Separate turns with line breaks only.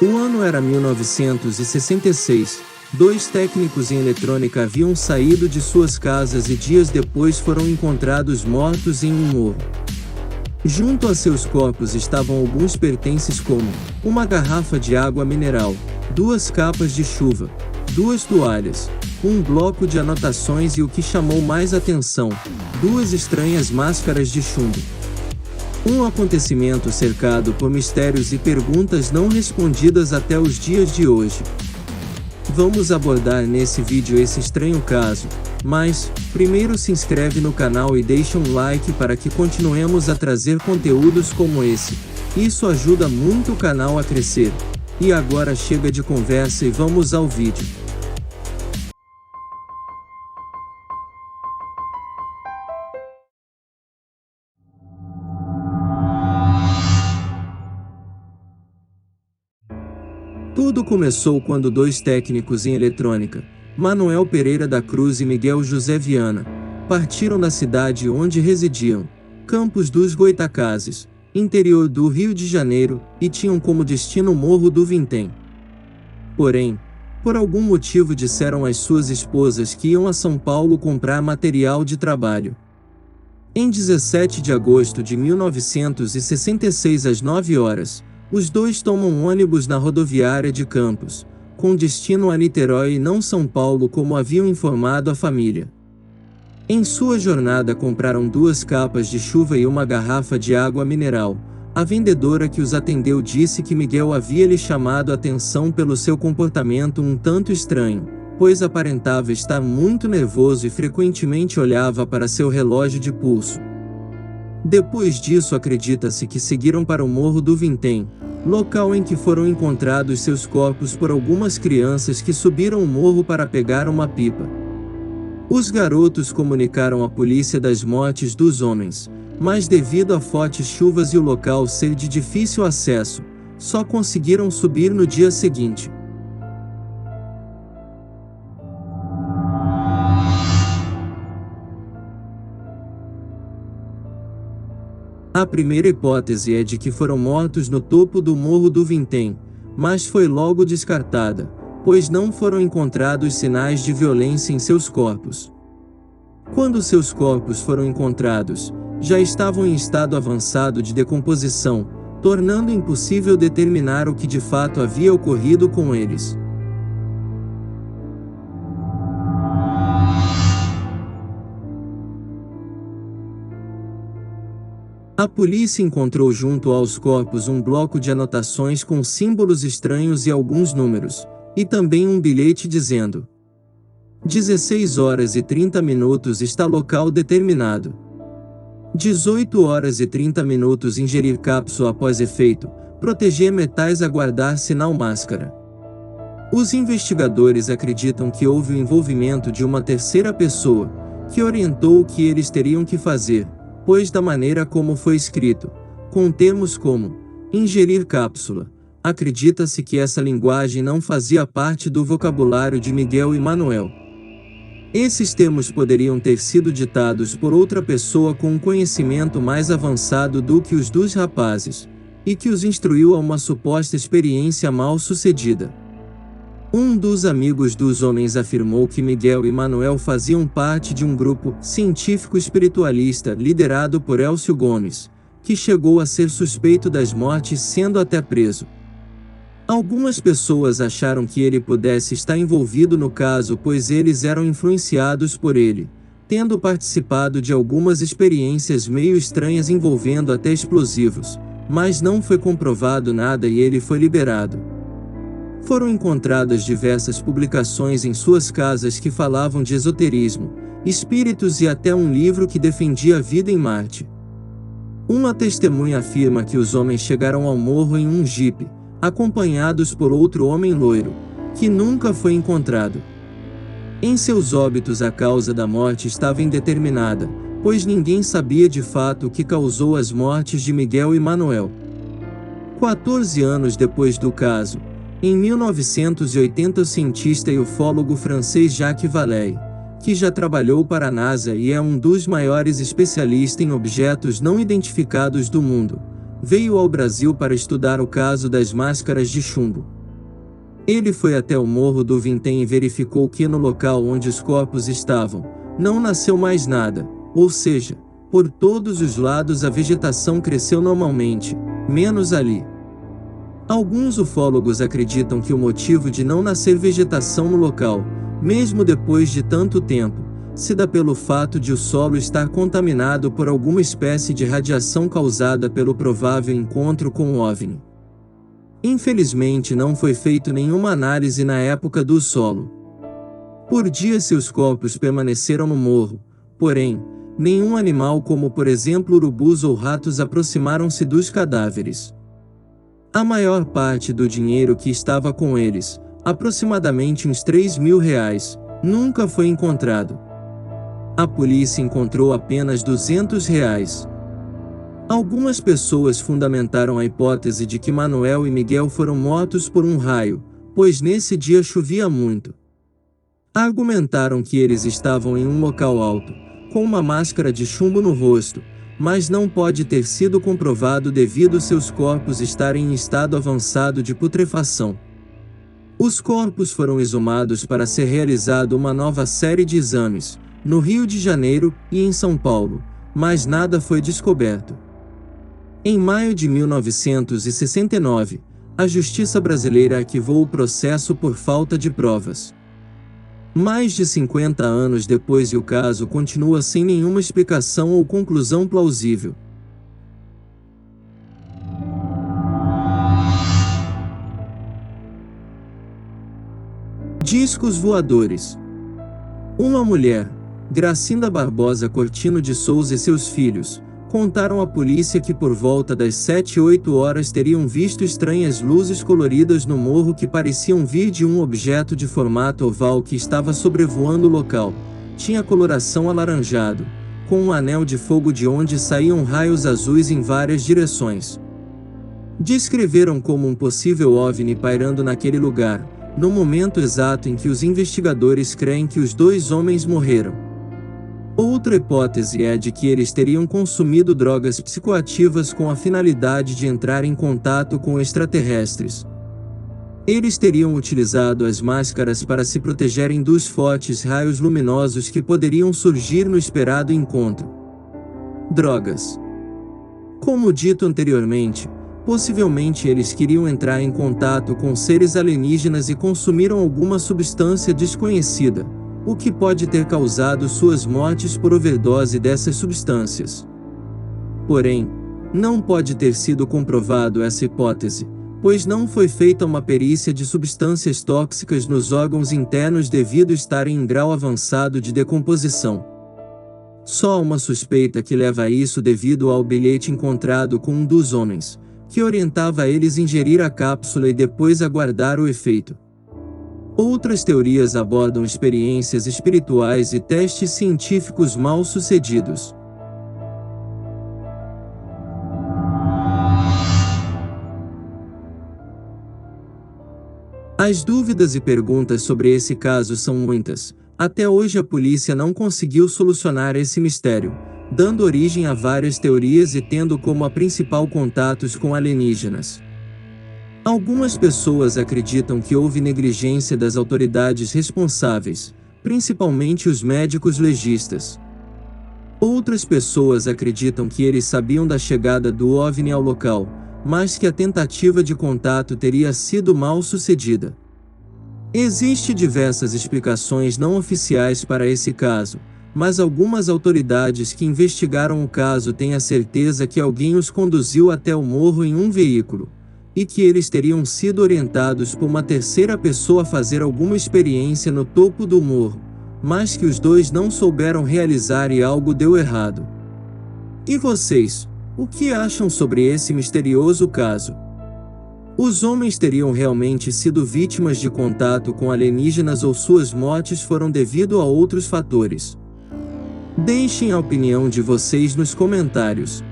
O ano era 1966. Dois técnicos em eletrônica haviam saído de suas casas e dias depois foram encontrados mortos em um morro. Junto a seus corpos estavam alguns pertences como uma garrafa de água mineral, 2 capas de chuva, 2 toalhas, um bloco de anotações e o que chamou mais atenção, 2 estranhas máscaras de chumbo. Um acontecimento cercado por mistérios e perguntas não respondidas até os dias de hoje. Vamos abordar nesse vídeo esse estranho caso, mas, primeiro se inscreve no canal e deixa um like para que continuemos a trazer conteúdos como esse. Isso ajuda muito o canal a crescer. E agora chega de conversa e vamos ao vídeo. Tudo começou quando 2 técnicos em eletrônica, Manuel Pereira da Cruz e Miguel José Viana, partiram da cidade onde residiam, Campos dos Goytacazes, interior do Rio de Janeiro, e tinham como destino o Morro do Vintém. Porém, por algum motivo disseram às suas esposas que iam a São Paulo comprar material de trabalho. Em 17 de agosto de 1966 às 9 horas, os 2 tomam um ônibus na rodoviária de Campos, com destino a Niterói e não São Paulo como haviam informado a família. Em sua jornada compraram 2 capas de chuva e uma garrafa de água mineral. A vendedora que os atendeu disse que Miguel havia lhe chamado a atenção pelo seu comportamento um tanto estranho, pois aparentava estar muito nervoso e frequentemente olhava para seu relógio de pulso. Depois disso, acredita-se que seguiram para o Morro do Vintém, local em que foram encontrados seus corpos por algumas crianças que subiram o morro para pegar uma pipa. Os garotos comunicaram à polícia das mortes dos homens, mas devido a fortes chuvas e o local ser de difícil acesso, só conseguiram subir no dia seguinte. A primeira hipótese é de que foram mortos no topo do Morro do Vintém, mas foi logo descartada, pois não foram encontrados sinais de violência em seus corpos. Quando seus corpos foram encontrados, já estavam em estado avançado de decomposição, tornando impossível determinar o que de fato havia ocorrido com eles. A polícia encontrou junto aos corpos um bloco de anotações com símbolos estranhos e alguns números, e também um bilhete dizendo: 16 horas e 30 minutos está local determinado. 18 horas e 30 minutos ingerir cápsula após efeito, proteger metais aguardar sinal máscara. Os investigadores acreditam que houve o envolvimento de uma terceira pessoa, que orientou o que eles teriam que fazer, pois da maneira como foi escrito, com termos como ingerir cápsula, acredita-se que essa linguagem não fazia parte do vocabulário de Miguel e Manuel. Esses termos poderiam ter sido ditados por outra pessoa com um conhecimento mais avançado do que os dos rapazes, e que os instruiu a uma suposta experiência mal sucedida. Um dos amigos dos homens afirmou que Miguel e Manuel faziam parte de um grupo científico espiritualista liderado por Elcio Gomes, que chegou a ser suspeito das mortes sendo até preso. Algumas pessoas acharam que ele pudesse estar envolvido no caso pois eles eram influenciados por ele, tendo participado de algumas experiências meio estranhas envolvendo até explosivos, mas não foi comprovado nada e ele foi liberado. Foram encontradas diversas publicações em suas casas que falavam de esoterismo, espíritos e até um livro que defendia a vida em Marte. Uma testemunha afirma que os homens chegaram ao morro em um jipe, acompanhados por outro homem loiro, que nunca foi encontrado. Em seus óbitos a causa da morte estava indeterminada, pois ninguém sabia de fato o que causou as mortes de Miguel e Manuel. 14 anos depois do caso, em 1980 o cientista e ufólogo francês Jacques Vallée, que já trabalhou para a NASA e é um dos maiores especialistas em objetos não identificados do mundo, veio ao Brasil para estudar o caso das máscaras de chumbo. Ele foi até o Morro do Vintém e verificou que no local onde os corpos estavam, não nasceu mais nada, ou seja, por todos os lados a vegetação cresceu normalmente, menos ali. Alguns ufólogos acreditam que o motivo de não nascer vegetação no local, mesmo depois de tanto tempo, se dá pelo fato de o solo estar contaminado por alguma espécie de radiação causada pelo provável encontro com o OVNI. Infelizmente não foi feita nenhuma análise na época do solo. Por dias seus corpos permaneceram no morro, porém, nenhum animal como por exemplo urubus ou ratos aproximaram-se dos cadáveres. A maior parte do dinheiro que estava com eles, aproximadamente uns R$3.000, nunca foi encontrado. A polícia encontrou apenas R$200. Algumas pessoas fundamentaram a hipótese de que Manuel e Miguel foram mortos por um raio, pois nesse dia chovia muito. Argumentaram que eles estavam em um local alto, com uma máscara de chumbo no rosto, mas não pode ter sido comprovado devido seus corpos estarem em estado avançado de putrefação. Os corpos foram exumados para ser realizada uma nova série de exames, no Rio de Janeiro e em São Paulo, mas nada foi descoberto. Em maio de 1969, a Justiça brasileira arquivou o processo por falta de provas. Mais de 50 anos depois e o caso continua sem nenhuma explicação ou conclusão plausível. Discos voadores. Uma mulher, Gracinda Barbosa Cortino de Souza e seus filhos, contaram à polícia que por volta das 7 ou 8 horas teriam visto estranhas luzes coloridas no morro que pareciam vir de um objeto de formato oval que estava sobrevoando o local. Tinha coloração alaranjado, com um anel de fogo de onde saíam raios azuis em várias direções. Descreveram como um possível OVNI pairando naquele lugar, no momento exato em que os investigadores creem que os 2 homens morreram. Outra hipótese é a de que eles teriam consumido drogas psicoativas com a finalidade de entrar em contato com extraterrestres. Eles teriam utilizado as máscaras para se protegerem dos fortes raios luminosos que poderiam surgir no esperado encontro. Drogas. Como dito anteriormente, possivelmente eles queriam entrar em contato com seres alienígenas e consumiram alguma substância desconhecida, o que pode ter causado suas mortes por overdose dessas substâncias. Porém, não pode ter sido comprovado essa hipótese, pois não foi feita uma perícia de substâncias tóxicas nos órgãos internos devido estarem em grau avançado de decomposição. Só uma suspeita que leva a isso devido ao bilhete encontrado com um dos homens, que orientava eles a ingerir a cápsula e depois aguardar o efeito. Outras teorias abordam experiências espirituais e testes científicos mal sucedidos. As dúvidas e perguntas sobre esse caso são muitas. Até hoje a polícia não conseguiu solucionar esse mistério, dando origem a várias teorias e tendo como a principal contatos com alienígenas. Algumas pessoas acreditam que houve negligência das autoridades responsáveis, principalmente os médicos legistas. Outras pessoas acreditam que eles sabiam da chegada do OVNI ao local, mas que a tentativa de contato teria sido mal sucedida. Existem diversas explicações não oficiais para esse caso, mas algumas autoridades que investigaram o caso têm a certeza que alguém os conduziu até o morro em um veículo, e que eles teriam sido orientados por uma terceira pessoa a fazer alguma experiência no topo do morro, mas que os 2 não souberam realizar e algo deu errado. E vocês, o que acham sobre esse misterioso caso? Os homens teriam realmente sido vítimas de contato com alienígenas ou suas mortes foram devido a outros fatores? Deixem a opinião de vocês nos comentários.